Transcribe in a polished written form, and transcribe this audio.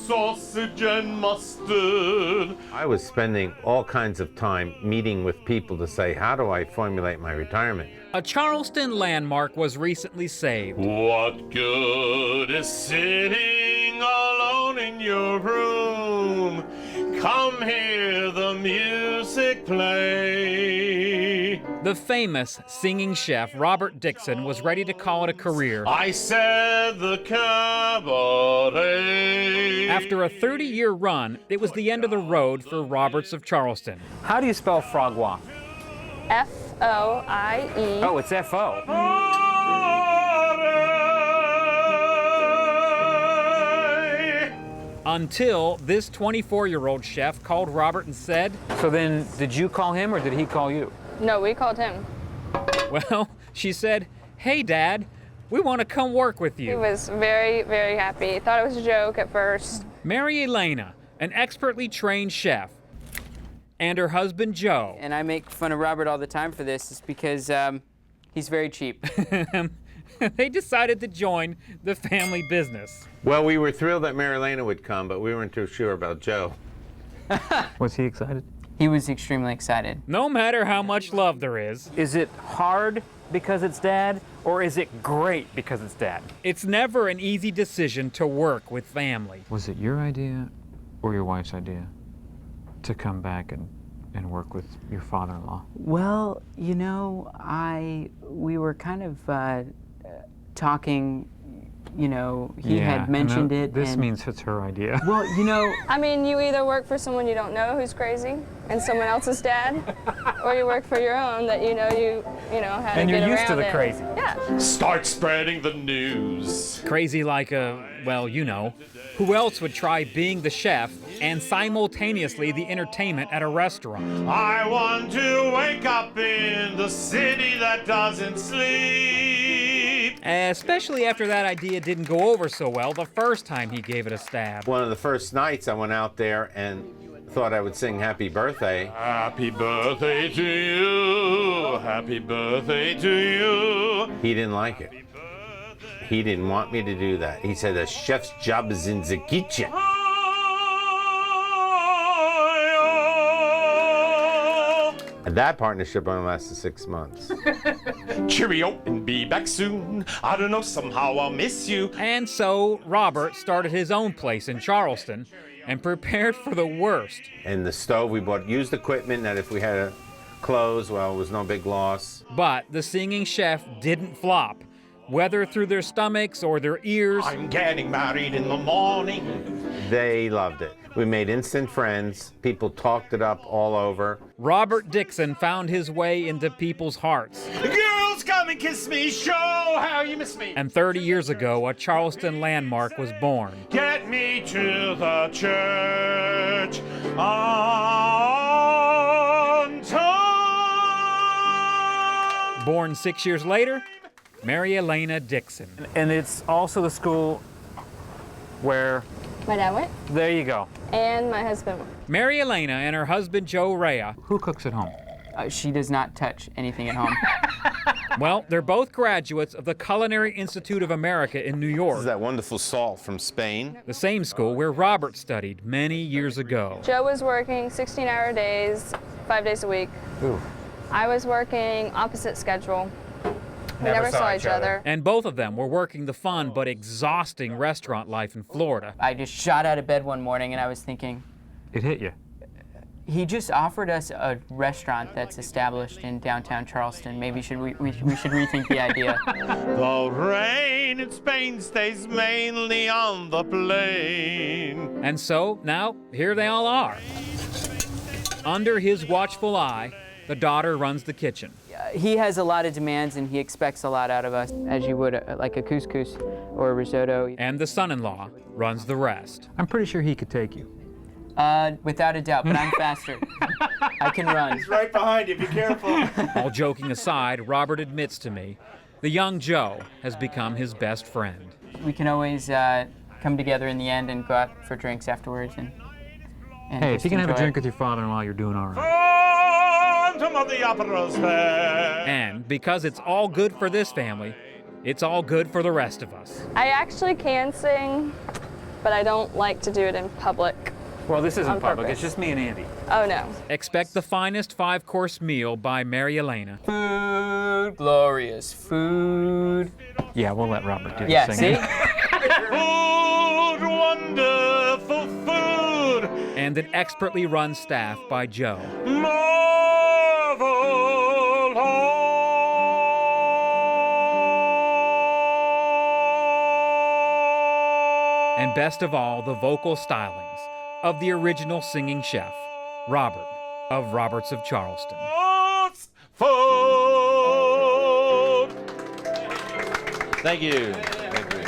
sausage and mustard. I was spending all kinds of time meeting with people to say, how do I formulate my retirement? A Charleston landmark was recently saved. What good is sitting alone in your room? Come hear the music play. The famous singing chef Robert Dixon was ready to call it a career. I said the cabaret. After a 30-year run, it was the end of the road for Roberts of Charleston. How do you spell frogwa? F-O-I-E. Oh, it's F-O. Until this 24-year-old chef called Robert and said, So then, did you call him or did he call you? No, we called him. well, she said, hey, Dad, we want to come work with He you. was very, very happy. He thought it was a joke at first. Mary Elena, an expertly trained chef, and her husband, Joe. And I make fun of Robert all the time for this, is because he's very cheap. They decided to join the family business. Well, we were thrilled that Mary Elena would come, but we weren't too sure about Joe. Was he excited? He was extremely excited. No matter how much love there is, Is it hard because it's Dad, or is it great because it's Dad? it's never an easy decision to work with family. Was it your idea or your wife's idea to come back and work with your father-in-law? Well, you know, we were kind of talking, you know, he had mentioned it. This and, means it's her idea. well, you know, I mean, you either work for someone you don't know who's crazy and someone else's dad, or you work for your own that you know how to And get you're used to around the it. crazy. Yeah. Start spreading the news. Crazy like well, you know. Who else would try being the chef and simultaneously the entertainment at a restaurant? I want to wake up in the city that doesn't sleep. Especially after that idea didn't go over so well the first time he gave it a stab. One of the first nights I went out there and thought I would sing Happy Birthday. Happy birthday to you. Happy birthday to you. He didn't like it. He didn't want me to do that. He said the chef's job is in the kitchen. And that partnership only lasted 6 months. Cheerio and be back soon. I don't know, somehow I'll miss you. And so Robert started his own place in Charleston and prepared for the worst. And the stove, we bought used equipment that if we had to close, well, it was no big loss. But the singing chef didn't flop, whether through their stomachs or their ears. I'm getting married in the morning. They loved it. We made instant friends. People talked it up all over. Robert Dixon found his way into people's hearts. Girls, come and kiss me. Show how you miss me. And 30 years ago, a Charleston landmark was born. Get me to the church on time. Born 6 years later, Mary Elena Dixon. And it's also the school where, My dad went, there you go. and my husband went. Mary Elena and her husband Joe Rea, Who cooks at home? she does not touch anything at home. well, they're both graduates of the Culinary Institute of America in New This is York, that wonderful salt from Spain. the same school where Robert studied many years ago. Joe was working 16-hour days, 5 days a week. Ooh. I was working opposite schedule. We never saw each other. And both of them were working the fun but exhausting restaurant life in Florida. I just shot out of bed one morning and I was thinking, It hit you. he just offered us a restaurant that's established in downtown Charleston. Maybe we should rethink the idea. The rain in Spain stays mainly on the plain. And so now here they all are. Under his watchful eye, the daughter runs the kitchen. He has a lot of demands and he expects a lot out of us, as you would like a couscous or a risotto. And the son-in-law runs the rest. I'm pretty sure he could take you. Without a doubt, but I'm faster. I can run. He's right behind you, be careful. All joking aside, Robert admits to me, the young Joe has become his best friend. We can always come together in the end and go out for drinks afterwards. And Hey, if just you can have a enjoy drink it. with your father-in-law, you're doing all right. Phantom of the Opera's fair. And because it's all good for this family, it's all good for the rest of us. I actually can sing but I don't like to do it in public. Well, this isn't On public. purpose. It's just me and Andy. Oh no. Expect the finest 5-course meal by Mary Elena. Food, glorious food. Yeah, we'll let Robert do the Yeah, singing. see? Food, wonderful food. And an expertly run staff by Joe. Marvel And best of all, the vocal stylings of the original singing chef, Robert of Roberts of Charleston. food. Thank you. Thank you.